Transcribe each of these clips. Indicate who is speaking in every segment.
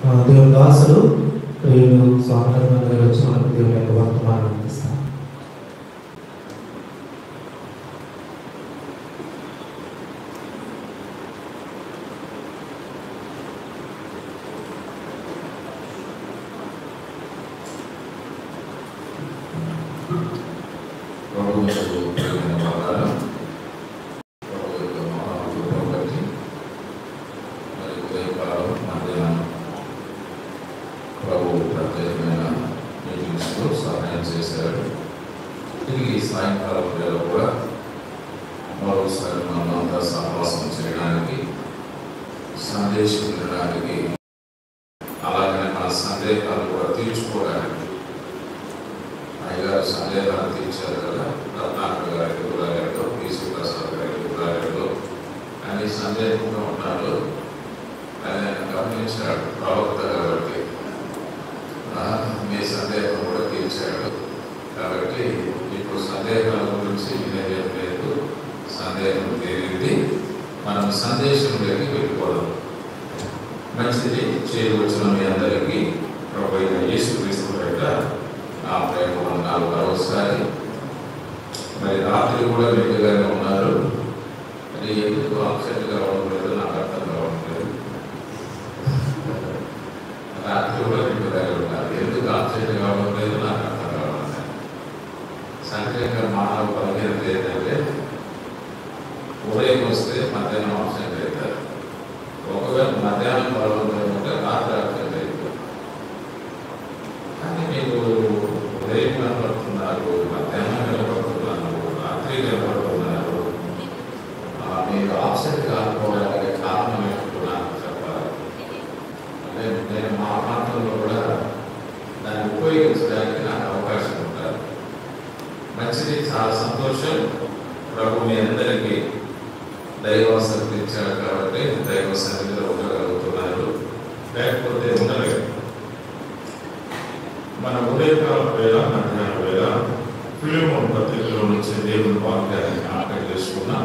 Speaker 1: దేవుని దాసుడు ప్రియులు స్వామి గారు వచ్చి మనకు దేవుని యొక్క వర్తమానం అందిస్తారు.
Speaker 2: సాయంకాలం వేళ కూడా మరోసారి మనమంతా సహవాసం చేయడానికి, సందేశం వినడానికి, అలాగే మన సందేహాలు కూడా తీర్చుకోవడానికి. అయ్యగారు సందేహాలు తీర్చారు కదా, రత్నాకర్ గారికి గురాగారిలో, పీసీ ప్రసాద్ గారికి గురాగారిలో అని సందేహంగా ఉన్నాడు. ఆయన గమనించాడు, ప్రవక్త కాబట్టి మీ సందేహం కూడా తీర్చాడు. కాబట్టి ఇప్పుడు సందేహాల గురించి వినేదేం లేదు, సందేహం తీరింది. మనం సందేశంలోకి వెళ్ళిపోదాం. మంచిది. చేరు వచ్చిన మీ అందరికీ ప్రభు అయిన యేసుక్రీస్తు బయట నా ప్రేమ వందనాలు మరోసారి. మరి రాత్రి కూడా వెంటగానే ఉన్నారు. మరి ఎందుకు అప్సెట్గా ఉండలేదు నాకు అర్థం కావట్లేదు. రాత్రి కూడా వెంటగానే ఉన్నారు. ఎందుకు అప్సెట్ కావడం లేదు నాకు అర్థం కావట్లేదు. సంఖ్యంగా మానవ బలహీనత ఏంటంటే ఉదయం వస్తే మధ్యాహ్నం అప్సెట్ అవుతారు. ఒకవేళ మధ్యాహ్నం బలవంతం ఉంటే రాత్రి అప్సెట్ అవుతారు. కానీ మీకు ఉదయం కనపడుతున్నారు, మధ్యాహ్నం కనపడుతున్నారు, రాత్రి కనపడుతున్నారు. మీరు ఆప్సెట్ కాకపోవడానికి కారణం ఏంటో నాకు చెప్పాలి. అంటే నేను మా ప్రాంతంలో కూడా దాన్ని ఉపయోగించడానికి నాకు అవకాశం ఉంటుంది. మంచిది, చాలా సంతోషం. ప్రభు మీ అందరికీ దైవాసక్తి ఇచ్చాడు కాబట్టి దైవ సన్నిధిలో ఉండగలుగుతున్నారు, లేకపోతే ఉండలేదు. మన ఉదయకాల వేళ, మధ్యాహ్న వేళ ఫిలిమోను పత్రికలో నుంచి దేవుని వాక్యాన్ని జ్ఞాపకం చేసుకున్నాం.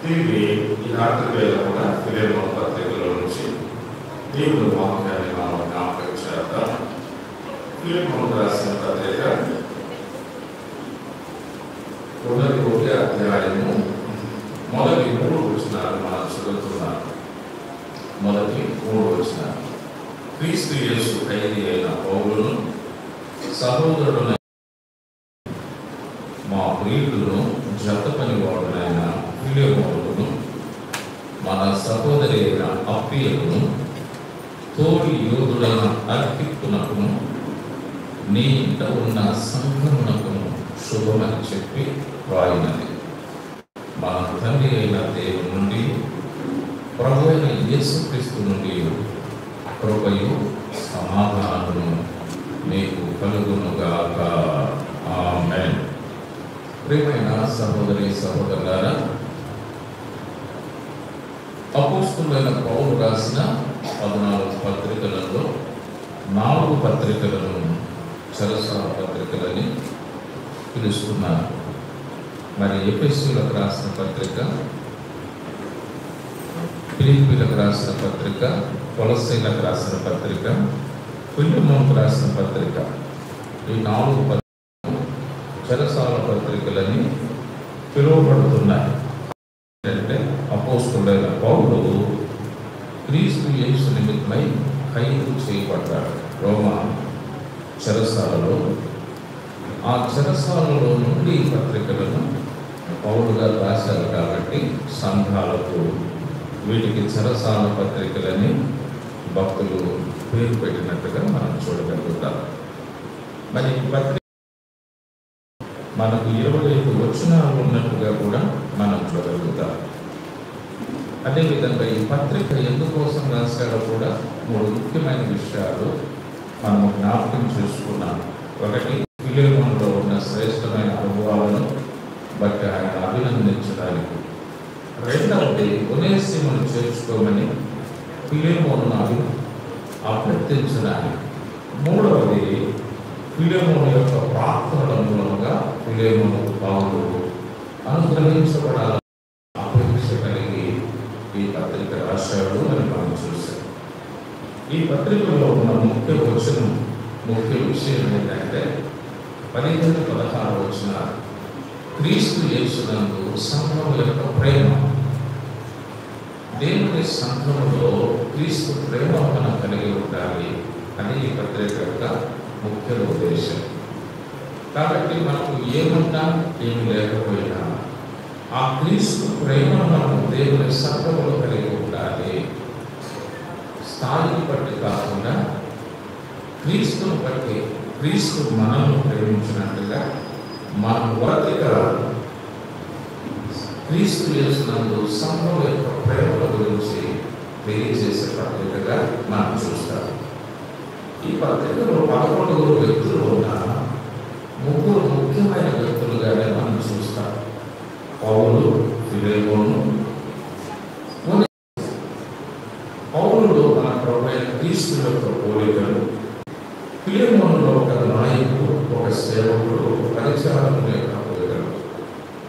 Speaker 2: తిరిగి ఈ రాత్రి వేళ కూడా ఫిలిమోను పత్రికలో నుంచి దేవుని వాక్యాన్ని మనం జ్ఞాపకం చేద్దాం. ఫిలిమోను రాసిన పత్రిక 1వ అధ్యాయము మొదటి 3 వచనాలు మనం చదువుతున్నాం. మొదటి 3 వచనాలు. క్రీస్తు యేసు ఖైదీ అయిన పౌలును, సహోదరుడైన మా ప్రియుడును, జత పనివాడునైన ఫిలెమోనును, మన సహోదరి అయిన అప్పియను, తోడి యోధుడైన అర్కిప్పునకును, నీ ఇంట ఉన్న సంఘమునకును శుభమని చెప్పి రాయినది. మన తండ్రి అయిన దేవుని నుండి, ప్రభు అయిన యేసుక్రీస్తు నుండి కృపయు సమాధానమును మీకు కలుగునుగాక. ఆమేన్. ప్రియమైన సహోదరి సహోదరులారా, అపోస్తలుడైన పౌలు రాసిన 14 పత్రికలలో 4 పత్రికలను చెరసాల పత్రికలని పిలుస్తున్నారు. మరి ఎఫెసీయులకు రాసిన పత్రిక, ఫిలిప్పీలకు రాసిన పత్రిక, కొలస్సీలకు రాసిన పత్రిక, ఫిలిమోనుకు రాసిన పత్రిక, ఈ 4 పత్రికలు చెరసాల పత్రికలని పిలువబడుతున్నాయి. అంటే అపోస్తలుడైన పౌలు క్రీస్తు యేసు నిమిత్తమై ఖైదు చేయబడ్డాడు రోమా చెరసాలలో. ఆ చెరసాలలో నుండి పత్రికలను పౌలు గారు రాశారు కాబట్టి సంఘాలకు వీటికి చెరసాల పత్రికలని భక్తులు పేరు పెట్టినట్టుగా మనం చూడగలుగుతాం. మరి పత్రిక మనకు 25 వచనాలు ఉన్నట్టుగా కూడా మనం చూడగలుగుతాం. అదేవిధంగా ఈ పత్రిక ఎందుకోసం రాశాడో కూడా 3 ముఖ్యమైన విషయాలు మనం జ్ఞాపకం చేసుకున్నాం. ఒకటి, ఫిలెమోనులో ఉన్న శ్రేష్టమైన అనుభవాలను బట్టి ఆయన అభినందించడానికి. రెండవది, ఒనేసిమును చేర్చుకోమని ఫిలెమోనును అభ్యర్థించడానికి. మూడవది, ఫిలెమోను యొక్క ప్రార్థనల మూలంగా ఫిలెమోను పౌలు అనుగ్రహించబడాలని అపేక్ష కలిగి ఈ పత్రిక రాశాడు అని మనం చూసాం. ఈ పత్రికలో ఉన్న ముఖ్య వచనం, ముఖ్య విషయం ఏంటంటే 15-16 వచ్చిన క్రీస్తు యేసునందు సంఘం యొక్క ప్రేమ. దేవుని సంఘంలో క్రీస్తు ప్రేమ మనం కలిగి ఉండాలి అని ఈ పత్రిక యొక్క ముఖ్య ఉద్దేశం. కాబట్టి మనకు ఏమున్నా ఏమి లేకపోయినా ఆ క్రీస్తు ప్రేమను మనం దేవుని సంఘంలో కలిగి ఉండాలి. స్థాయిని బట్టి కాకుండా క్రీస్తును బట్టి, క్రీస్తు మనల్ని ప్రేమించినట్టుగా మనం వర్తికరాలు. క్రీస్తు యేసునందు సంఘం యొక్క ప్రేమల గురించి తెలియజేసే పత్రికగా మనం చూస్తాం. ఈ పత్రికలో 11 వ్యక్తులు ఉన్న 3 ముఖ్యమైన వ్యక్తులుగానే మనం చూస్తాం. పౌలు, ఫిలెమోను. పౌలులో మన ప్రభువైన క్రీస్తు యొక్క పోలికలు, ఫిలెమోనులో ఒక నాయకుడు, ఒక సేవకుడు, ఒక పరిచారకుని యొక్క పోలికలు,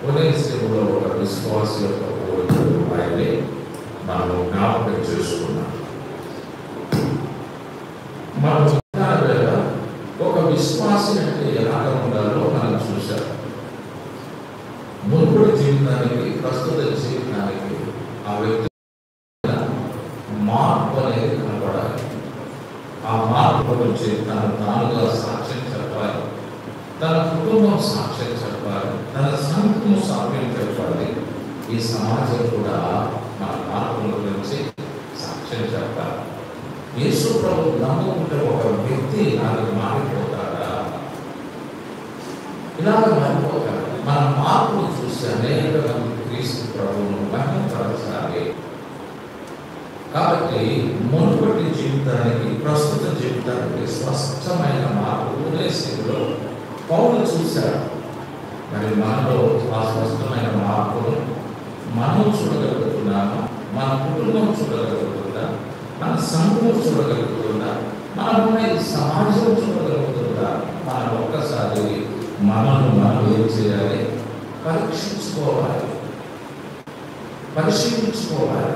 Speaker 2: ఒనేసిములో ఒక విశ్వాస యొక్క పోలికలు ఆయనే మనం జ్ఞాపకం చేసుకున్నాం. మనం వేళ ఒక విశ్వాసి అంటే ఎలాగ ఉండాలో మనం చూశాం. మునుపటి జీవితానికి, ప్రస్తుత జీవితానికి ఆ వ్యక్తి మార్పు అనేది కనపడాలి. ఆ మార్పు గురించి తానుగా సాక్ష్యం చెప్పాలి, తన కుటుంబం సాక్ష్యం చెప్పాలి, తన సంఘం సాక్ష్యం చెప్పాలి. ఈ సమాజం కూడా మన మార్పుల గురించి సాక్ష్యం చెప్పాలి. యేసు ప్రభు నమ్ముకుంటే ఒక వ్యక్తి ఇలాగ మారిపోతాడా? ఇలాగ మారిపోతాడు. మన మార్పును చూసి అనేక మంది క్రీస్తు ప్రభువును మహిమపరచాలి. కాబట్టి మునుపటి జీవితానికి, ప్రస్తుత జీవితానికి స్పష్టమైన మార్పు ఉనేసిలో పౌలు చూశాడు. మరి మనలో ఆ స్పష్టమైన మార్పును మనం చూడగలుగుతున్నాము. మన కుటుంబం చూడగలుగుతుందా? మన సంఘం చూడగలుగుతుందా? మనమున్న ఈ సమాజం చూడగలుగుతుందా? మనం ఒక్కసారి మనల్ని మనం ఏం చేయాలి? పరిశీలించుకోవాలి.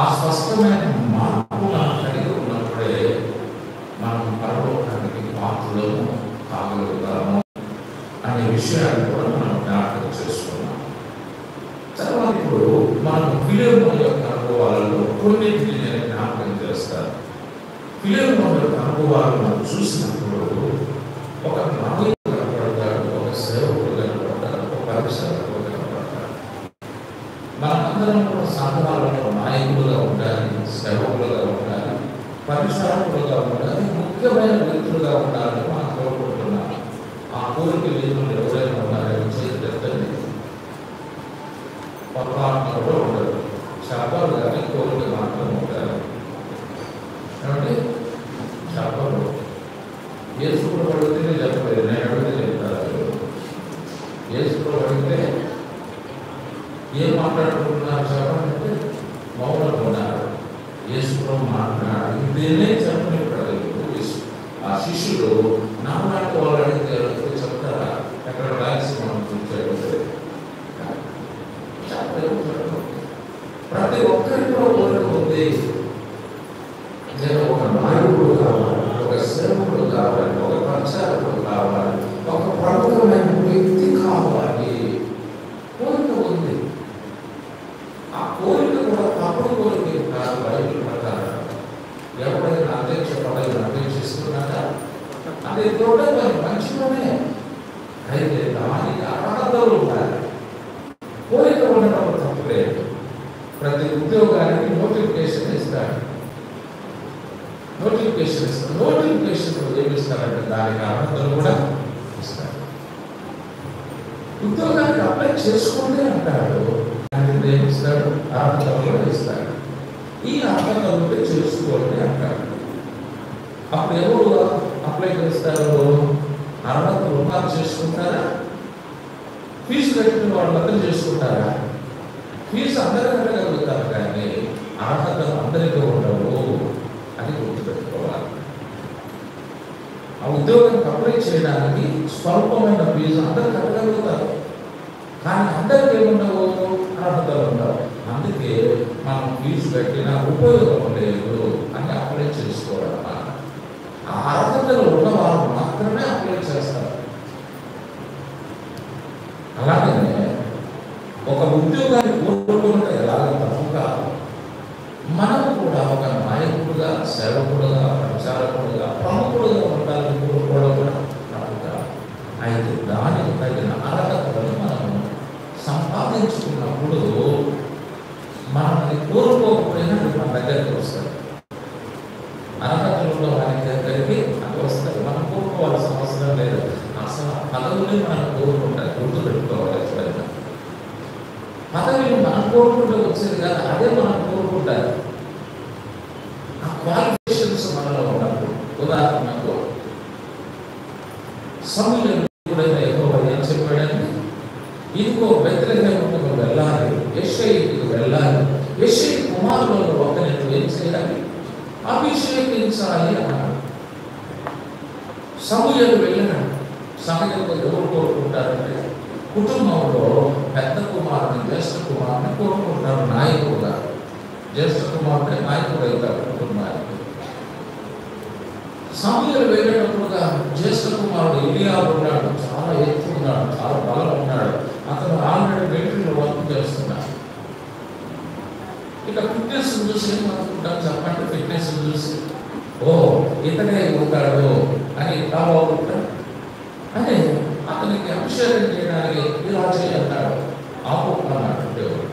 Speaker 2: ఆ స్పష్టమైన మార్పు మనం కలిగి ఉన్నప్పుడే మనం పరలోకానికి పాత్రలను కాగలుగుతాము అనే విషయాన్ని కూడా మనం జ్ఞాపకం చేసుకున్నాం. తర్వాత ఇప్పుడు మనం ఫిలెమోను యొక్క అనుభవాలలో కొన్నింటిని నేను జ్ఞాపకం చేస్తాను. ఫిలెమోను యొక్క అనుభవాలు మనం చూసినప్పుడు ఒక నాయకుడు కనపడతాడు, ఒక సేవకుడు కనపడతాడు, ఒక పరిచారకుడు కనపడతాడు. మనందరం కూడా సంఘాలలో నాయకులుగా ఉండాలి, సేవకులుగా ఉండాలి, పరిచారకులుగా ఉండాలి, ముఖ్యమైన వ్యక్తులుగా ఉండాలని మనం కోరుకుంటున్నాం. ఆ కోరిక వీధులు ఎవరైనా ఉన్నారని చేతండి. పొరపాటున కూడా ఉండదు, చెప్పరు కానీ కోరిక మాత్రం ఉండాలి. కాబట్టి చెప్పరు. యేసు కూడా అడిగితే చెప్పలేదు, నేను అడిగితే చెప్తారు. యేసు కూడా అడిగితే ఏం మాట్లాడుకుంటున్నారు చెప్పండి, మౌనంగా ఉన్నారు. యేసు కూడా మాట్లాడారు, ఇదేనే చెప్పని ప్రజలు. ఆ శిష్యుడు నాలాంటి వాళ్ళు అడిగితే చెప్తారా? ఎక్కడ రాసి మనం చూసాడు. ప్రతి ఒక్కరికి కోరిక ఉంది. నేను ఒక నాయకుడు కావాలి, ఒక సేవకుడు కావాలి, ఒక పరిచారకుడు కావాలి, ఒక ప్రముఖమైన వ్యక్తి కావాలి. కోరిక ఉంది. ఆ కోరిక కూడా తప్పుడు కోరిక కాదు. బైబిల్ ప్రకారం ఎవరైనా అధ్యక్ష పదవిని అపేక్షిస్తున్నారా? అది చూడడం మంచిగానే, అయితే దానికి అర్హతలు ఉండాలి. కోరిక ఉండడం తప్పలేదు. ప్రతి ఉద్యోగానికి నోటిఫికేషన్ ఇస్తాడు. నోటిఫికేషన్ ఏమి ఇస్తారంటే దానికి అర్హతలు కూడా ఇస్తారు. ఉద్యోగానికి అప్లై చేసుకోండి అంటాడు, ఏమి ఇస్తాడు? అర్హతలు కూడా ఇస్తాడు. ఈ అర్హతలు ఉంటే చేసుకోండి అంటాడు. అప్పుడు ఎవరు అప్లై చేస్తారు? అర్హతలు ఉన్నారు చేసుకుంటారా? ఫీజు కట్టిన వాళ్ళందరూ చేసుకుంటారా? ఫీజు అందరూ కట్టగలుగుతారు కానీ అర్హతలు అందరికీ ఉండవు అని గుర్తుపెట్టుకోవాలి. ఆ ఉద్యోగానికి అప్లై చేయడానికి స్వల్పమైన ఫీజు అందరూ కట్టగలుగుతారు కానీ అందరికీ ఏముండవు? అర్హతలు ఉండవు. అందుకే మనం ఫీజు
Speaker 3: కూర్చోబెట్టినా ఉపయోగం లేదు అని అప్లై చేసుకోవడం. ఆ అర్హతలు ఉన్నవారు మాత్రమే అప్లై చేస్తారు. అలాగనే ఒక ఉద్యోగాన్ని కోరుకుంటే ఎలాగ తప్పు కాదు, మనం కూడా ఒక నాయకుడుగా, సేవకుడుగా, ప్రచారకుడుగా, ప్రముఖుడుగా ఉండాలని కోరుకోవడం కూడా తప్పు కాదు. అయితే దానికి తగిన అర్హతలను మనం సంపాదించుకున్నప్పుడు మనల్ని కోరుకోకపోయినా మన దగ్గరికి వస్తాయి. అర్హతలు ఉన్న వారి దగ్గరికి అది వస్తాయి. మనం కోరుకోవాల్సిన అవసరం లేదు. అసలు పదవులే మనం కోరుకుంటారు. గుర్తు పెట్టుకోవాలి. ఎప్పుడైనా పదవిని మనం కోరుకుంటూ వచ్చేది కాదు, అదే మనం కోరుకుంటారు. ఆ క్వాలిఫికేషన్స్ మనలో ఉన్నప్పుడు, ఉదాహరణకు సమూయేలు ఎప్పుడైనా యెహోవా ఏం చెప్పాడంటే, ఇదిగో బెత్లెహేముకు వెళ్ళాలి, యెషయికి వెళ్ళాలి, యెషయి కుమారులలో ఒకరిని ఏం చేయాలి, అభిషేకించాలి అన్నాడు. సమూయేలు వెళ్ళినాడు. సమయంలో ఎవరు కోరుకుంటారంటే, కుటుంబంలో పెద్ద కుమారుని, జ్యేష్ఠ కుమారుని కోరుకుంటారు నాయకుడుగా. జ్యేష్ఠ కుమారుడే నాయకుడు అవుతాడు కుటుంబానికి. సమూయేలు వెళ్ళేటప్పుడుగా జ్యేష్ఠ కుమారుడు ఎలియాబు ఉన్నాడు. చాలా ఎత్తు ఉన్నాడు, చాలా బలం ఉన్నాడు. అతను ఆల్రెడీ మిలిటరీలో వర్క్ చేస్తున్నాడు. ఇక ఫిట్నెస్ చూసి ఏమనుకుంటాం చెప్పండి? ఫిట్నెస్ చూసి ఓ ఇతనే ఉంటాడు అని రాబోతుంటాడు. అదే అతనికి అభిషేకం చేయడానికి ఇలా చేయన్నాడు. ఆపు అన్నాడు దేవుడు.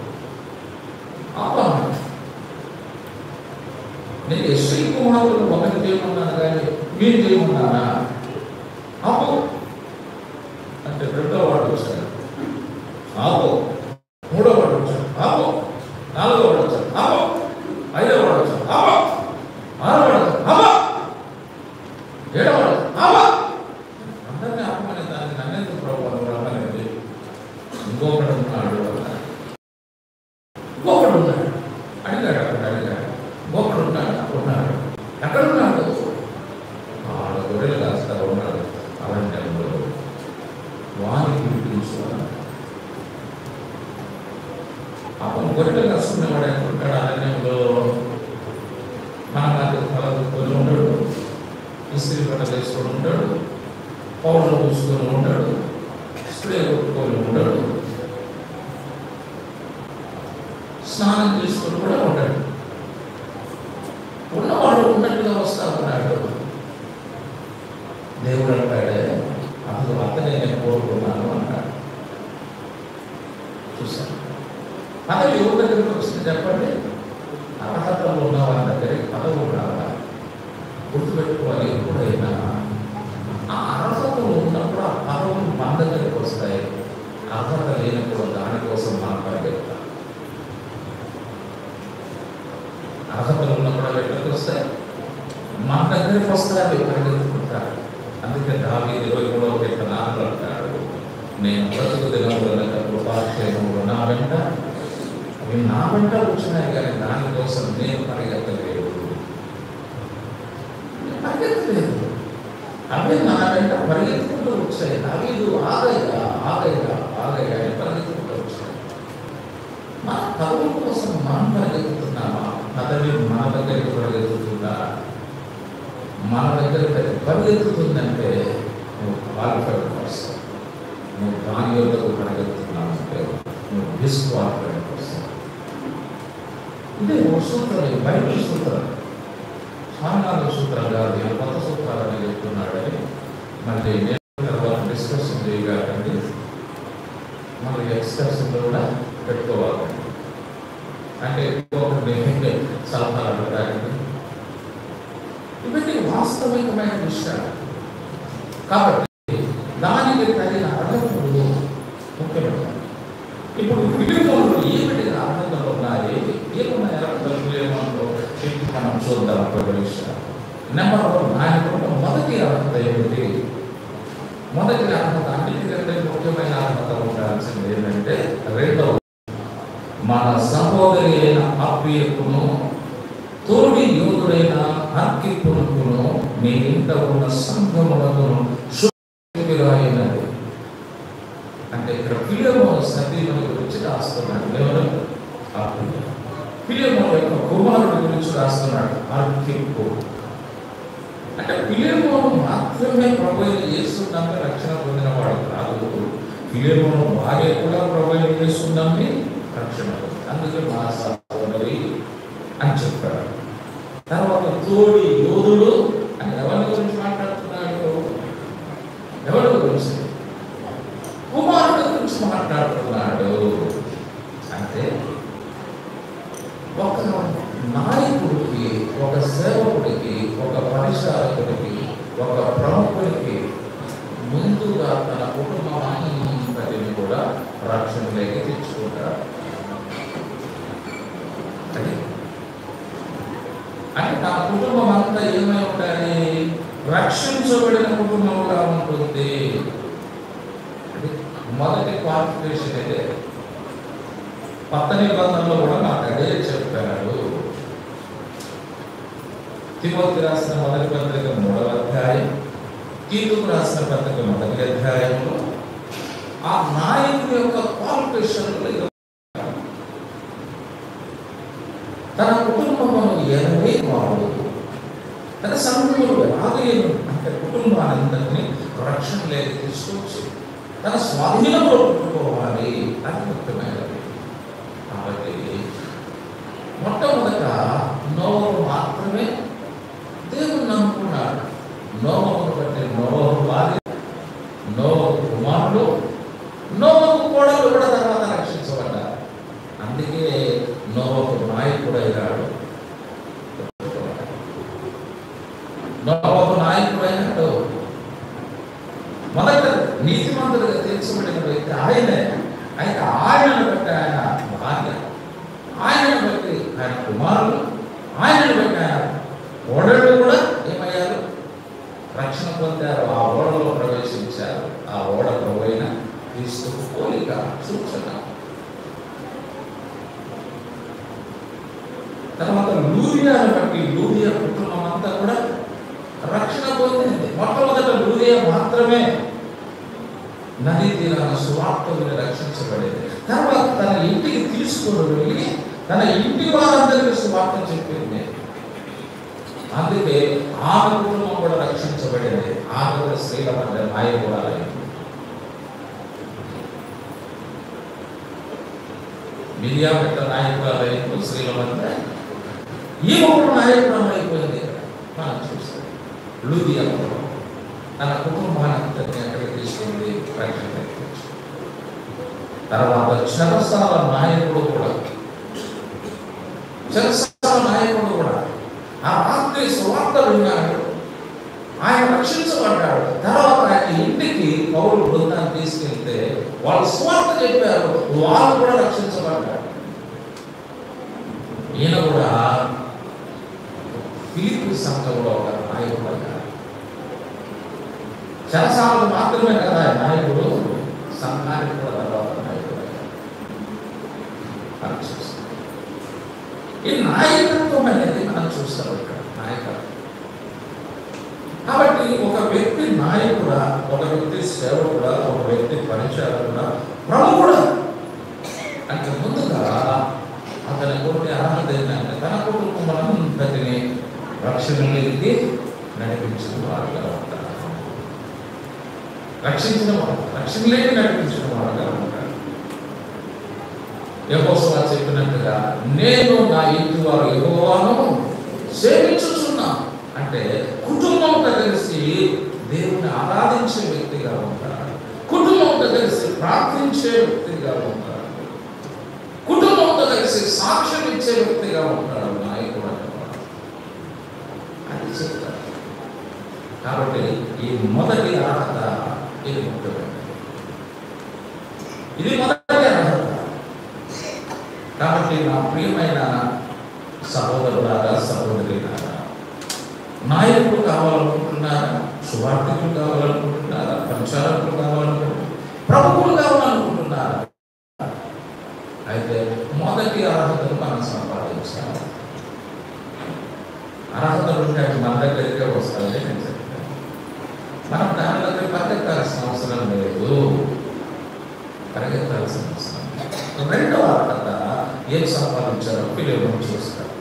Speaker 3: ఆపు అన్నాడు. నేను యెషయి కుమారులు ఒకరిని చేయమన్నాను కానీ మీరు చేయమన్నానా? ఆపు అంటే రెండో వాడు వచ్చాడు. ఆపు. మూడో వాడు వచ్చాడు. ఆపు. నాలుగో వాడు వచ్చాడు. ఆపు. ఐదో వాడు వచ్చాడు. ఆపు. ఆరో వాడు వచ్చాడు. ఆపు. ఏడో వాడు ఆపు. అందరినీ ఆపమని దాన్ని నన్నెందుకు ప్రభుత్వం రమ్మనేది. ఇంకొకడు ఉన్నాడు, ఇంకొకడు ఉన్నాడు. అడిగాడు, అక్కడ అడిగాడు. ఇంకొకడు ఉన్నాడు, ఉన్నాడు. ఎక్కడున్నాడు? వాడు గొర్రెలు కాస్తా ఉన్నాడు అరణ్యంలో. వానికి పిలిపించుకున్నాడు. అప్పుడు గొర్రెలు కాసుకునేవాడు ఎక్కడుంటాడు అరణ్యంలో? మన మధ్య తలదుకొని ఉంటాడు, ఇస్త్రీ బట్టలు వేసుకొని ఉంటాడు, పౌడర్ పూసుకొని ఉంటాడు, స్ప్రే కొట్టుకొని ఉంటాడు, స్నానం చేసుకొని కూడా ఉంటాడు. ఉన్నవాడు ఉన్నట్టుగా వస్తా ఉన్నాడు. దేవుడు అంటాడే, అసలు అతనే నేను కోరుకున్నాను అన్నాడు. చూశాను. పదవి ఎవరి దగ్గరికి వచ్చింది చెప్పండి? అర్హతలు ఉన్న వారి దగ్గరికి పదవి రావాలి. గుర్తుపెట్టుకోవాలి. ఎప్పుడైనా ఆ అర్హతలు ఉన్నప్పుడు ఆ పదవులు మన దగ్గరికి వస్తాయి. అర్హత లేనప్పుడు దానికోసం మనం పరిగెత్తాలి. అర్హతలు ఉన్నప్పుడు అవి ఎక్కడికి వస్తాయి? మన దగ్గరికి వస్తాయి, అవి పరిగెత్తుకుంటారు. అందుకే దావీదు 23:4 అంటాడు, నేను బ్రతుకు దినముల కృపాక్షేమములు నా వెంట, అవి నా వెంట వచ్చినాయి కానీ దానికోసం నేను పరిగెత్తలేదు. పరిగెత్తలేదు, అవి నా వెంట పరిగెత్తుకుంటూ వచ్చాయి. దావీదు ఆగయ్యా ఆగయ్యా ఆగయ్యా అని పరిగెత్తుకుంటూ వచ్చాయి. మన పదవి కోసం మనం పరిగెత్తుతున్నామా? పదవి మన దగ్గరికి పరిగెత్తుతుందా? మన దగ్గరికి పరిగెత్తుతుందంటే నువ్వు క్వాలిఫైడ్ పర్సన్. నువ్వు దాని యొక్కకు పరిగెత్తుతున్నావంటే నువ్వు డిస్క్వాలిఫైడ్ పర్సన్. ఇదే ఒక సూత్రం, ఇది బైబిల్ సూత్రం. సామాన్య సూత్రం కాదు, కొత్త సూత్రాలని చెప్తున్నాడని మళ్ళీ నేను తర్వాత డిస్కషన్ చేయగలండి. మళ్ళీ ఎక్స్కర్షన్లో కూడా పెట్టుకోవాలండి. అంటే ఇంకొకటి సలహాలు అడగడానికి ఇవన్నీ వాస్తవికమైన విషయాలు. కాబట్టి దానికి తగిన అర్హతలు ముఖ్యమైన. ఇప్పుడు ఫిలిమోన్లో ఏమిటి అర్హతలు ఉన్నాయి? ఏమున్నాయి అర్హతలు ఫిలిమోన్లో? మనం చూద్దాం ఒక విషయం. నెంబర్ 1, ఆయనకున్న మొదటి అర్హత ఏమిటి? మొదటి అర్హత అన్నిటికంటే ముఖ్యమైన అర్హత ఉండాల్సింది ఏంటంటే, రెండవ, మన సహోదరి అయిన అప్పియకును తోడి యోధుడైన అర్కిప్పును మీ ఇంట ఉన్న సంఘములను శుభ్రాయినది. అంటే ఇక్కడ ఫిలిమోను సతీమణి గురించి రాస్తున్నాడు. ఎవరు? అప్పియ. ఫిలెమోను యొక్క కుమారుడి గురించి రాస్తున్నాడు ఆర్కిప్పు. అంటే ఫిలెమోను మాత్రమే ప్రభు అయిన యేసు నమ్మి రక్షణ పొందినవాడు కాదు, ఫిలెమోను భార్య కూడా ప్రభు అయిన యేసు నమ్మి రక్షణ పొంది. అందుకే మా సహోదరి అని చెప్పాడు. తర్వాత తోడి యోధుడు అని ఎవరి గురించి మాట్లాడుతున్నాడు? ఎవరి గురించి? కుమారుడి గురించి మాట్లాడుతున్నాడు. అంటే ఒక నాయకుడికి, ఒక సేవకుడికి, ఒక పరిచారకుడికి, ఒక ప్రముఖుడికి ముందుగా తన కుటుంబాన్ని కూడా రక్షణలోకి తెచ్చుకుంటాడు. అంటే నా కుటుంబం అంతా ఏమై ఉండాలి? రక్షించబడిన కుటుంబంగా ఉంటుంది. మొదటి క్వాలిఫికేషన్ అయితే కొత్త నిబంధనలో కూడా నాకు అదే చెప్పాడు. తిమోతి రాసిన మొదటి పత్రిక 3వ అధ్యాయం, తీతుకు రాసిన పత్రిక 1వ అధ్యాయంలో ఆ నాయకుడి యొక్క క్వాలిఫికేషన్లు తన కుటుంబమును ఎనభై వాడు, తన సంఘములు ఎలాగేను అంటే కుటుంబానందరినీ రక్షణలోకి తీసుకొచ్చి తన స్వాధీనంలో పెట్టుకోవాలి అని ముఖ్యమైనది. కాబట్టి మొట్టమొదట నోవహు మాత్రమే దేవుని నమ్ముకున్నాడు. నోవహును బట్టి నోవహు భార్య, నోవహు కుమారుడు, నోవహు కోడలు కూడా తర్వాత రక్షించబడ్డారు. అందుకే నోవహు నాయకుడైనాడు. నోవహు నాయకుడైనాడు. మొదట నీతిమంతుడిగా తీర్చబడిన వ్యక్తి ఆయనే. అయితే ఆయనను బట్టి ఆయన భార్య, ఆయనను బట్టి ఆయన కుమారులు, ఆయనను బట్టి ఆయన ఓడలు కూడా ఏమయ్యారు? రక్షణ పొందారు. ఆ ఓడలో ప్రవేశించారు. ఆ ఓడ ప్రభువైన క్రీస్తుకు పోలిక, సూచన. తర్వాత లూదియాను బట్టి లూదియా కుటుంబం అంతా కూడా రక్షణ పొందింది. మొట్టమొదట లూదియా మాత్రమే నదీ తీరాన సువార్త విని రక్షించబడేది. తర్వాత తన ఇంటికి తీసుకొని వెళ్ళి తన ఇంటి వారందరికీ సువార్త చెప్పింది. అందుకే ఆమె కుటుంబం కూడా రక్షించబడింది. ఆమె కూడా స్త్రీల మధ్య నాయకురాలైంది. మిరియా పెద్ద నాయకురాలైంది స్త్రీల మధ్య. ఈమె కూడా నాయకురాలు అయిపోయింది. మనం చూస్తాం లూదియా తన కుటుంబాన్ని ఎక్కడికి తీసుకుంది? రక్షణ. తర్వాత చెరసాల నాయకుడు కూడా ఆ రాత్రి సువార్త విన్నాడు. ఆయన రక్షించబడ్డాడు. తర్వాత ఆయన ఇంటికి పౌలు బృందాన్ని తీసుకెళ్తే వాళ్ళు సువార్త చెప్పారు. వాళ్ళు కూడా రక్షించబడ్డాడు. ఈయన కూడా ఫిలిప్పీ సంఘంలో ఒక నాయకుడు అయ్యాడు. చెరసాలకు మాత్రమే కదా నాయకుడు, సంఘానికి కూడా తర్వాత నాయకుడు అయ్యాడు. ఈ నాయకత్వం అనేది మనం చూస్తాం ఇక్కడ. నాయకత్వం కాబట్టి ఒక వ్యక్తి నాయకుడా, ఒక వ్యక్తి సేవకుడా, ఒక వ్యక్తి పరిచారకుడా, ప్రముఖుడా అంటే ముందుగా అతని కొన్ని అర్హత ఏంటంటే తన కుటుంబాన్ని రక్షణలోకి నడిపించిన వారుగా ఉంటారు. రక్షణలోకి నడిపించిన వారుగా ఉంటారు. యెహోవా చెప్పినట్టుగా నేను నా ఇంటి వారు యెహోవాను సేవించుచున్నా అంటే కుటుంబంతో కలిసి దేవుని ఆరాధించే వ్యక్తిగా ఉంటారు. కుటుంబంతో కలిసి ప్రార్థించే వ్యక్తిగా ఉంటారు. కుటుంబంతో కలిసి సాక్ష్యం ఇచ్చే వ్యక్తిగా ఉంటాడు నాయకుడు అన్నవాడు. అది చెప్తారు. కాబట్టి ఈ మొదటి అర్హత ఇది ముఖ్యమైనది. ఇది మొదటి అర్హత. కాబట్టి నా ప్రియమైన సహోదరులారా, సహోదరులారా, నాయకులు కావాలనుకుంటున్నారా? సువార్థికులు కావాలనుకుంటున్నారా? పరిచారకులు కావాలనుకుంటున్నారా? ప్రముఖులు కావాలనుకుంటున్నారా? అయితే మొదటి అర్హతను మనం సంపాదించాలి. అర్హతలు ఉంటే మన దగ్గరికే వస్తాయని నేను చెప్తాను. మనం దాని దగ్గర పరిగెత్తాల్సిన అవసరం లేదు. పరిగెత్తాల్సిన అవసరం. రెండవ అర్హత ఏం సంపాదించారో ఫిలేమోను చూస్తారు.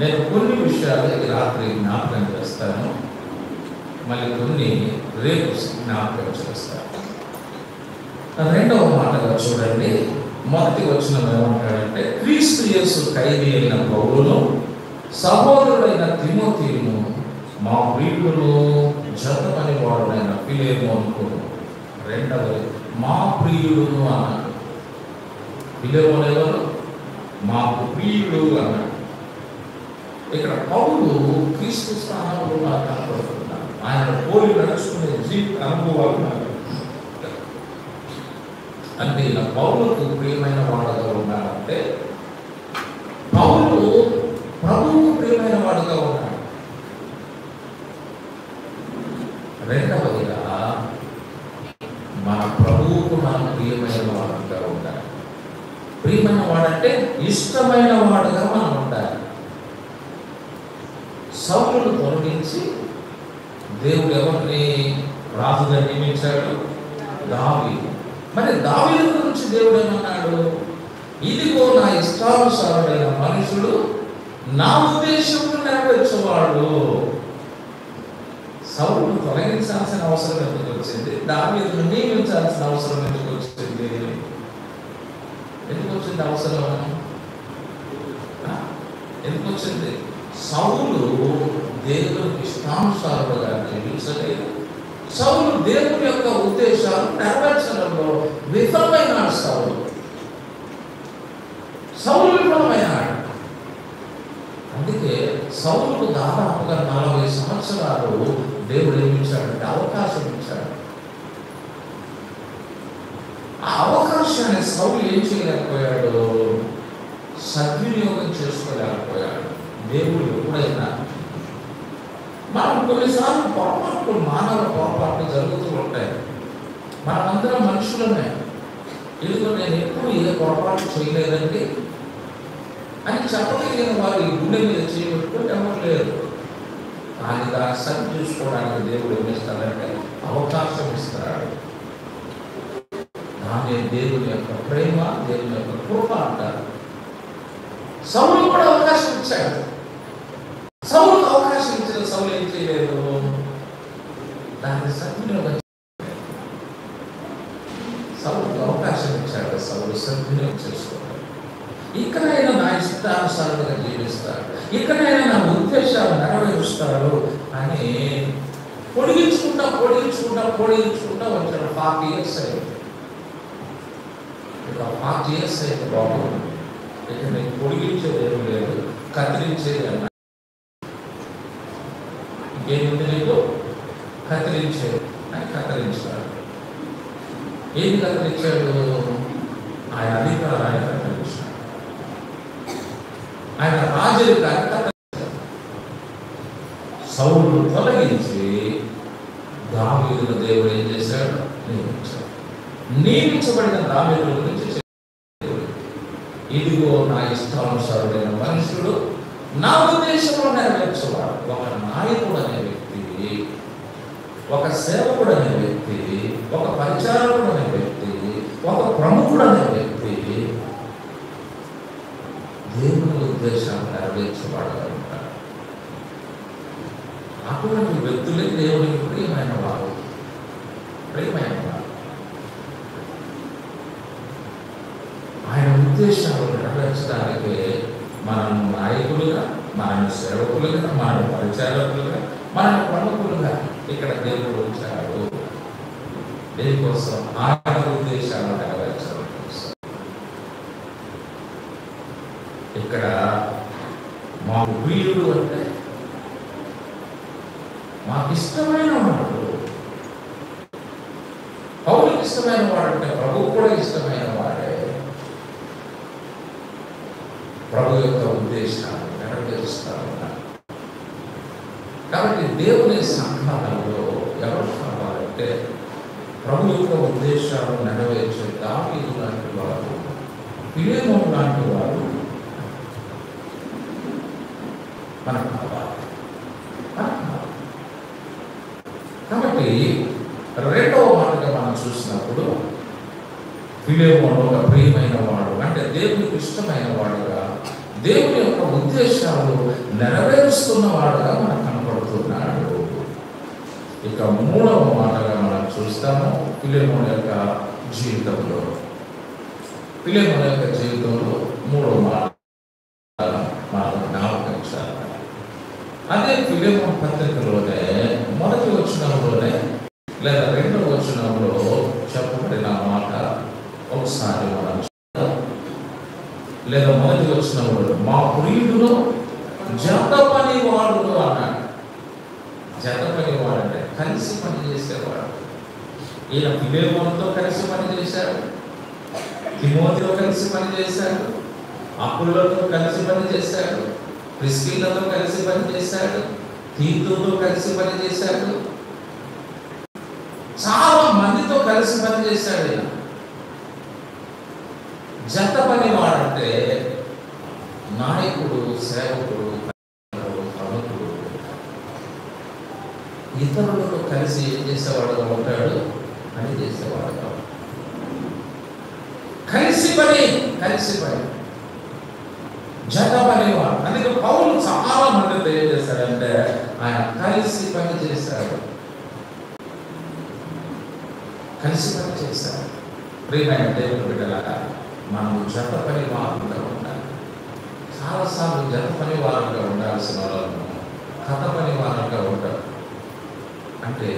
Speaker 3: నేను కొన్ని విషయాలు ఈ రాత్రి జ్ఞాపకం చేస్తాను, మళ్ళీ కొన్ని రేపు జ్ఞాపకం చేస్తాను. రెండవ మాటగా చూడండి, మొదటి వచనం ఏమంటాడంటే, క్రీస్తు యేసు ఖైదీ అయిన పౌలును సహోదరుడైన తిమోతిను మా ప్రియుడును జతమని వాడునైన ఫిలేమోనుకు. రెండవది మా ప్రియుడును అన్నాడు. ఫిలేమోను ఎవరు? మాకు ప్రియుడు అన్నాడు. ఇక్కడ పౌలు క్రీస్తు స్థానంలో కనపడుతున్నాడు. ఆయన పోలి నడుచుకునే జీవిత అనుభవాలు ఉన్నాయి. అంటే ఇలా పౌలుకు ప్రియమైన వాడుగా ఉన్నాడంటే పౌలు ప్రభువుకు ప్రియమైన వాడుగా ఉన్నాడు. రెండవదిగా మన ప్రభువుకు మనం ప్రియమైన వాడుగా ఉండాలి. ప్రియమైన వాడంటే ఇష్టమైన వాడుగా మనం ఉండాలి. సౌలును తొలగించి దేవుడు ఎవరిని రాజుగా నియమించాడు? దావీదు. మరి దావీదు గురించి దేవుడు ఏమన్నాడు? ఇదిగో నా ఇష్టానుసారుడైన మనుషుడు, నా ఉద్దేశంలో నెరవేర్చేవాడు. సౌలును తొలగించాల్సిన అవసరం ఎందుకు వచ్చింది? దావీదును నియమించాల్సిన అవసరం ఎందుకు వచ్చింది? ఎందుకు వచ్చింది అవసరం? ఎందుకు వచ్చింది? సౌలు దేవునికి ఇష్టానుసారుడుగా జీవించలేదు. సౌలు దేవుని యొక్క ఉద్దేశాలు నెరవేర్చడంలో విఫలమైనాడు. సౌలు విఫలమైనాడు. అందుకే సౌలుకు దాదాపుగా 40 సంవత్సరాలు దేవుడు ఏమిచ్చాడంటే అవకాశం ఇచ్చాడు. ఆ అవకాశాన్ని సౌలు ఏం చేయలేకపోయాడు? సద్వినియోగం చేసుకోలేకపోయాడు. దేవుడు ఎప్పుడైనా మనం కొన్నిసార్లు పొరపాట్లు, మానవ పొరపాట్లు జరుగుతూ ఉంటాయి. మనమందరం మనుషులమే. ఇదిగో నేను ఎప్పుడు ఏ పొరపాటు చేయలేదండి అని చెప్పగలిగిన వారు ఈ గుండె మీద చేయబెట్టుకుంటే ఎవరు లేరు. కానీ దాన్ని సరి చూసుకోవడానికి దేవుడు ఏం ఇస్తాడంటే అవకాశం ఇస్తాడు. దాని దేవుని యొక్క ప్రేమ, దేవుని యొక్క కృప అంటారు. సౌలు కూడా అవకాశం ఇచ్చాడు. సౌలుకు అవకాశం ఇచ్చిన సౌలు ఏం చేయలేదు? దాన్ని సద్వినియోగం. సౌలుకు అవకాశం ఇచ్చాడు, సౌలు సద్వినియోగం చేసుకోవాలి. ఇక్కడైనా నా ఇష్టానుసారంగా జీవిస్తాడు, ఇక్కడైనా నా ఉద్దేశాలు నెరవేరుస్తాడు అని పొడిగించుకుంటా వచ్చాడు. 40 years అయింది. ఇక 40 years అయితే బాగుంది. ఇక నేను పొడిగించేది ఏమి లేదు, కత్తిరించేది అన్నా. ఇంకేముంది నీకు? కత్తిరించేది అని కత్తిరించాడు. ఏది కత్తిరించాడు? ఆయన అధికారాన్ని కత్తిరించాడు. ఆయన రాజరికాన్ని కత్తిరించాడు. సౌలు తొలగించి దావీదును దేవుడు ఏం చేశాడు? నియమించాడు. నియమించబడిన దావీదు గురించి ఇదిగో నా ఇష్టానుసారుడైన మనుషుడు, నా ఉద్దేశంలో నెరవేర్చేవాడు. ఒక నాయకుడు అనే వ్యక్తి, ఒక సేవకుడు అనే వ్యక్తి, ఒక పరిచారకుడు అనే వ్యక్తి, ఒక ప్రముఖుడు అనే వ్యక్తి దేవుని ఉద్దేశాన్ని నెరవేర్చేవాడు అంటారు. అటువంటి వ్యక్తులే దేవునికి ప్రియమైన వారు. ఆయన ఉద్దేశాలు నెరవేర్చడానికి మనం నాయకులుగా, మన సేవకులుగా, మన పరిచారకులుగా, మన ప్రముఖులుగా ఇక్కడ దేవుడు వచ్చాడు. దేనికోసం? ఆయన ఉద్దేశాలు నెరవేర్చడం కోసం. ఇక్కడ మాకు ప్రియుడు అంటే మాకు ఇష్టమైన వాడు. పౌలుకి ఇష్టమైన వాడంటే ప్రభువు కూడా ఇష్టమైన వాడే. ప్రభు యొక్క ఉద్దేశాలు నెరవేరుస్తా ఉన్నారు. కాబట్టి దేవుని సంఘాలలో ఎవరు కావాలంటే ప్రభు యొక్క ఉద్దేశాలు నెరవేర్చే దావీదు లాంటి వారు, ఫిలేమోను లాంటి వారు మనకు కావాలి. కాబట్టి రెండవ మాటగా మనం చూసినప్పుడు ఫిలెమోను ఒక ప్రియమైన వాడు, అంటే దేవునికి ఇష్టమైన వాడుగా, దేవుని యొక్క ఉద్దేశాలు నెరవేరుస్తున్న వాడుగా మనకు కనపడుతున్నాడు. ఇక మూడవ మాటగా మనం చూస్తాము ఫిలెమోను యొక్క జీవితంలో. ఫిలెమోను యొక్క జీవితంలో మూడవ మాట మనం జ్ఞాపకించాలి. అదే ఫిలెమోను పత్రికలోనే మొదటి వచనంలోనే లేదా రెండవ వచనంలో చెప్పబడిన మాట ఒకసారి మనం చూద్దాం. లేదా మొదటి వచనంలో మా ప్రియుడును జత పని వాడును అన్నాడు. జత పని వాడు అంటే కలిసి పని చేసేవాడు. ఈయన ఫిలెమోనుతో కలిసి పని చేశాడు, తిమోతితో కలిసి పని చేశాడు, అప్పులతో కలిసి పని చేశాడు, ప్రిస్కిల్లతో కలిసి పని చేశాడు, తీతుతో కలిసి పని చేశాడు, చాలా మందితో కలిసి పని చేశాడు. ఈయన జత పని వాడంటే నాయకుడు, సేవకుడు, ప్రముఖుడు, ఇతరులతో కలిసి ఏం చేసేవాడుగా ఉంటాడు, పని చేసేవాడుగా. కలిసి పని జత పనివాడు. అందుకే పౌలు చాలా మందితో ఏం చేశాడంటే ఆయన కలిసి పని చేశాడు, ప్రియమైన దేవుని బిడ్డలారా, మనం జత పని వారంగా ఉండాలి. చాలాసార్లు జత పని వారంగా ఉండాల్సిన వాళ్ళను కథ పని వారంగా ఉంటారు. అంటే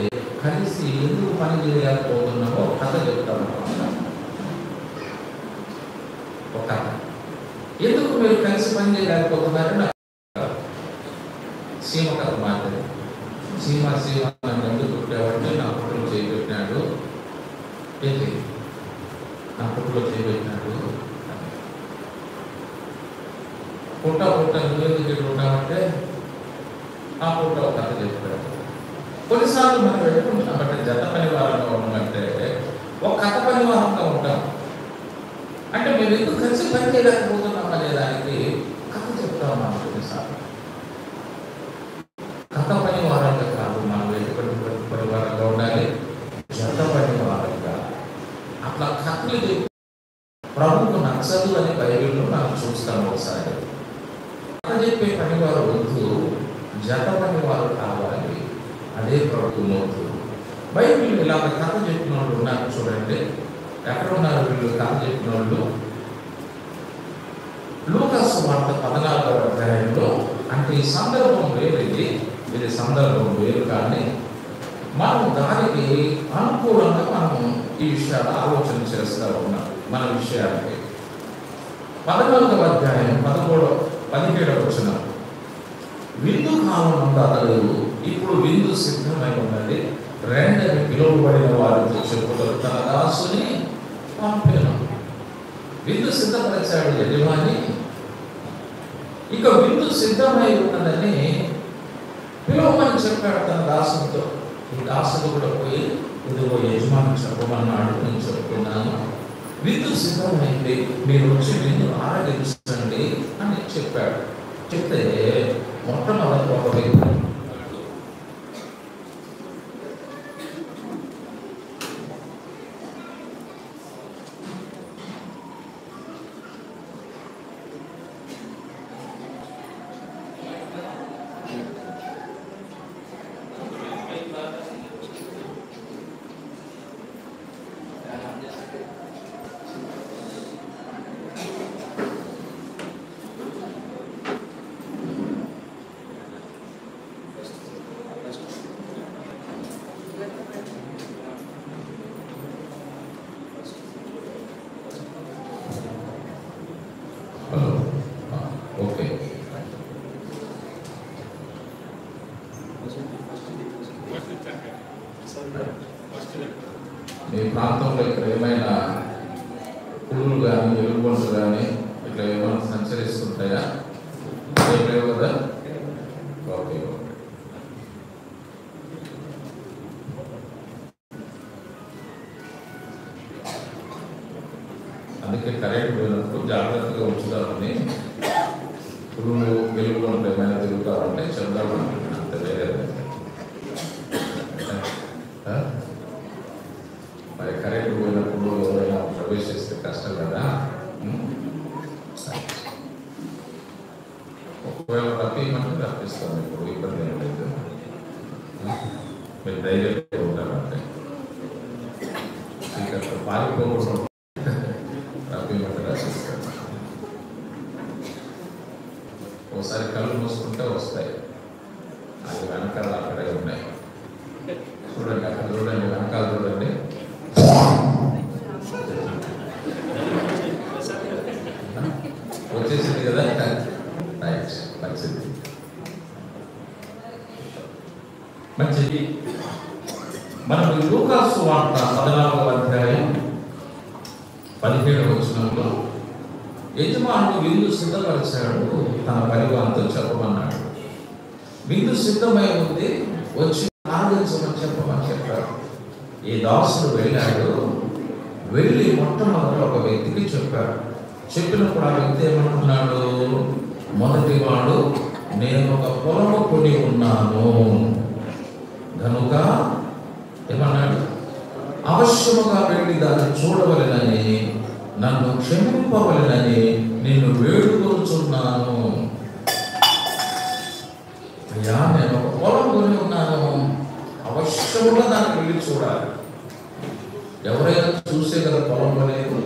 Speaker 3: కలిసి ఎందుకు పని చేయలేకపోతున్నామో కథ చెప్తాము. ఒక కథ, ఎందుకు మీరు కలిసి పని చేయలేకపోతున్నారని సీమ కథ మాట్లాడి, సీమ నన్ను ఎందుకు పుట్టావంటే నా పుట్టులో చేయబెట్టినాడు, ఏంటి నా పుట్టులో చేయబెట్టినాడు, పుట్ట నువ్వు ఎందుకు ఇక్కడ ఉంటావంటే ఆ పుట్ట ఒక కథ చెప్పాడు. కొన్నిసార్లు మనం పెట్టుకుంటాం అంటే జత పని వారంగా ఉన్నామంటే ఒక కథ పని వారంగా ఉంటాం. అంటే మేము ఎందుకు కలిసి పని చేయలేకపోతున్నాం అనే దానికి కథ చెప్తాం. మనం కొన్నిసార్లు కథ పని వారంగా కాదు, మనం ఎటువంటి పని వారంగా ఉండాలి, జత పని వారంగా. అట్లా కథలు ప్రభుకు నచ్చదు అని బైబిల్లో మనం చూస్తాము. ఒకసారి కథ చెప్పే పని వారు వద్దు, జత పని వారు కావాలి, అదే ప్రభు మోతు. బైబిల్ ఇలాగ కథ చెప్పిన వాళ్ళు ఉన్నారు చూడండి. ఎక్కడ ఉన్నారు వీళ్ళు కథ చెప్పిన వాళ్ళు? లూకాసు వార్త 14వ అధ్యాయంలో. అంటే ఈ సందర్భం వేరు, ఇది సందర్భం వేరు, కానీ మనం దానికి అనుకూలంగా మనం ఈ విషయాలు ఆలోచన చేస్తూ ఉన్నాం. మన విషయానికి 14వ అధ్యాయం 17వ వచనం. విందు కాలం అతడు ఇప్పుడు విందు సిద్ధమై ఉన్నది, రెండని పిలువబడిన వారితో చెప్పుతూ తన దాసుని పంపాను. విందు సిద్ధపరిచాడు యజమాని. ఇక విందు సిద్ధమై ఉన్నదని పిలువమని చెప్పాడు తన దాసునితో. ఈ దాసుడు కూడా పోయి ఇదిగో యజమాని చెప్పమన్నాడు, నేను చెప్తున్నాను, విందు సిద్ధమైంది, మీరు వచ్చి విందు ఆరగించండి అని చెప్పాడు. చెప్తే మొట్టమొదటి ఒక వ్యక్తి మీ ప్రాంతంలో ఇక్కడ ఏమైనా పురుగులు కానీ ఎలుగుబంట్లు కానీ ఇట్లా ఏమైనా సంచరిస్తుంటాయా? ఏం లేవు కదా? ఓకే. అందుకే కరెంట్ పోయినప్పుడు జాగ్రత్తగా ఉంచుతామని, పురుగులు ఎలుగుబంట్లు ఏమైనా తిరుగుతామంటే చెప్దామని అంత వేరే. మరి కరెంట్ పోయినప్పుడు ఎవరైనా ప్రవేశిస్తారు ఇబ్బంది ఏం లేదు. మీరు ధైర్యంగా ఉంటారు అంటే ఇక్కడ పారిపోకుండా రాసిస్తారు. ఒకసారి కళ్ళు మూసుకుంటే వస్తాయి, అది వెనకాల అక్కడే ఉన్నాయి. చూడండి, అక్కడ చూడండి, వెనకాల చూడండి. వచ్చేసింది కదా, రైట్, మంచిది మంచిది. మనం లూకాసు వార్త 14వ అధ్యాయం 17వ వచనంలో యజమానుడు విందు సిద్ధపరిచాడు, తన పరివారంతో చెప్పమన్నాడు. విందు సిద్ధమై ఉంది, వచ్చి ఆనందించమని చెప్పమని చెప్పాడు. ఈ దాసుడు వెళ్ళాడు, వెళ్ళి మొట్టమొదటి ఒక వ్యక్తికి చెప్పాడు. చెప్పినప్పుడు ఆ వ్యక్తి ఏమంటున్నాడు? మొదటివాడు, నేను ఒక పొలము కొని ఉన్నాను కనుక ఏమన్నాడు? అవశ్యముగా వెళ్ళి దాన్ని చూడవలెనని, నన్ను క్షమింపవలెనని నిన్ను వేడుకొనుచున్నాను. అయ్యా, నేను ఒక పొలం కొని ఉన్నాను, అవశ్యముగా దాన్ని వెళ్ళి చూడాలి. ఎవరైనా చూసే కదా పొలం కొనేది,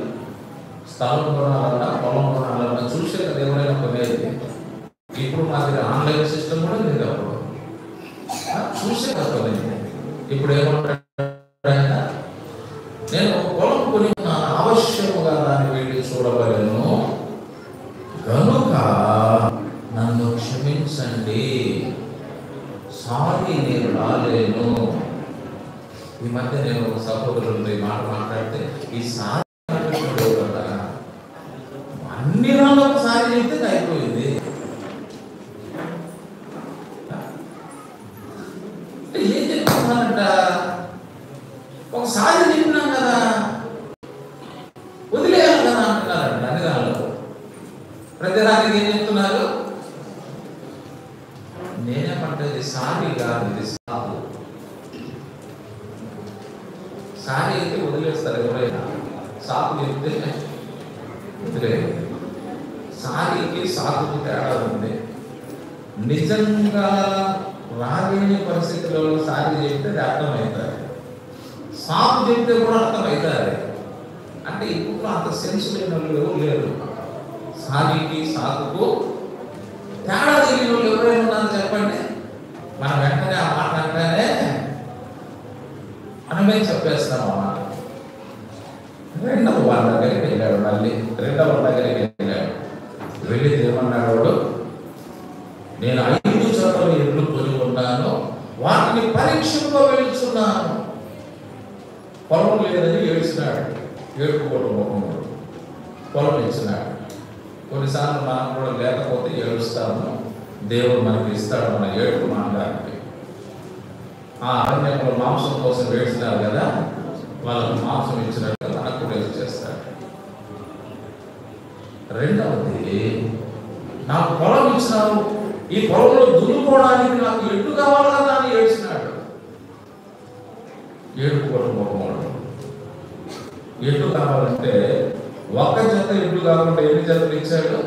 Speaker 3: స్థలం కొనాలన్నా పొలం కొనాలన్నా చూసే కదా ఎవరైనా కొనేది. ఇప్పుడు మా దగ్గర ఆన్లైన్ సిస్టమ్ కూడా లేదు, అప్పుడు చూసే కదా కొనేది. ఇప్పుడు ఏమంటాడు? నేను ఒక పొలం కొని ఉన్నాను, అవశ్యముగా దాన్ని వెళ్ళి చూడవలెను కనుక నన్ను క్షమించండి, సారీ నేను రాలేను. ఈ మధ్య నేను ఒక సహోదరులతో ఈ మాట మాట్లాడితే, ఈ సారీ కదా అన్ని రాళ్ళకు సారీ చెప్తే అయిపోయింది. ఏం చెప్తున్నానంట? ఒకసారి చెప్పినాం కదా, వదిలేయాలి కదా అంటున్నారంట అన్ని రాళ్ళకు. ప్రతి రాత్రికి ఏం చెప్తున్నారు? నేనేమంటే సారీ కాదు, ఇది సాగు. సారీ అయితే వదిలేస్తారు ఎవరైనా, సాకు చెప్తే వదిలేదు. సారీకి సాకుకు తేడా ఉంది. నిజంగా రాలేని పరిస్థితులలో సారీ చెప్తే అది అర్థమవుతుంది, సాకు చెప్తే కూడా అర్థమవుతుంది. అంటే ఇప్పుడు అంత సెన్స్ లేని వాళ్ళు ఎవరు లేరు. సారీకి సాకుకు తేడా తెలియని వాళ్ళు ఎవరైనా ఉన్నారు చెప్పండి. మనం వెంటనే ఆ మాట అంటేనే మనమే చెప్పేస్తాం ఆ మాట. రెండవ వాళ్ళ దగ్గరికి వెళ్ళాడు, మళ్ళీ రెండవ దగ్గరికి వెళ్ళాడు. వెళ్ళి ఏమన్నాడు వాడు? నేను 5 జతల ఎడ్లు కొని ఉన్నాను, వాటిని పరీక్షలో వెళ్తున్నాను. పొలం లేదని ఏడ్చినాడు, ఏడుకోవడం ముఖంలో పొలం ఇచ్చినాడు. కొన్నిసార్లు మనం కూడా లేకపోతే ఏడుస్తాము, దేవుడు మనకి ఇస్తాడు మన ఏడుపు మానడానికి. ఆ అరణ్యంలో మాంసం కోసం ఏడ్చినారు కదా, వాళ్ళకు మాంసం ఇచ్చినట్టు మనకు కూడా చేస్తాడు. రెండవది, నాకు పొలం ఇచ్చినావు, ఈ పొలంలో దున్నుకోవడానికి నాకు ఎడ్లు కావాలి కదా అని ఏడ్చినాడు. ఏడుకోవడం ముఖంలో. ఎడ్లు కావాలంటే ఒక్క జత ఎడ్లు కాకుండా ఎన్ని జతలు ఇచ్చాడు?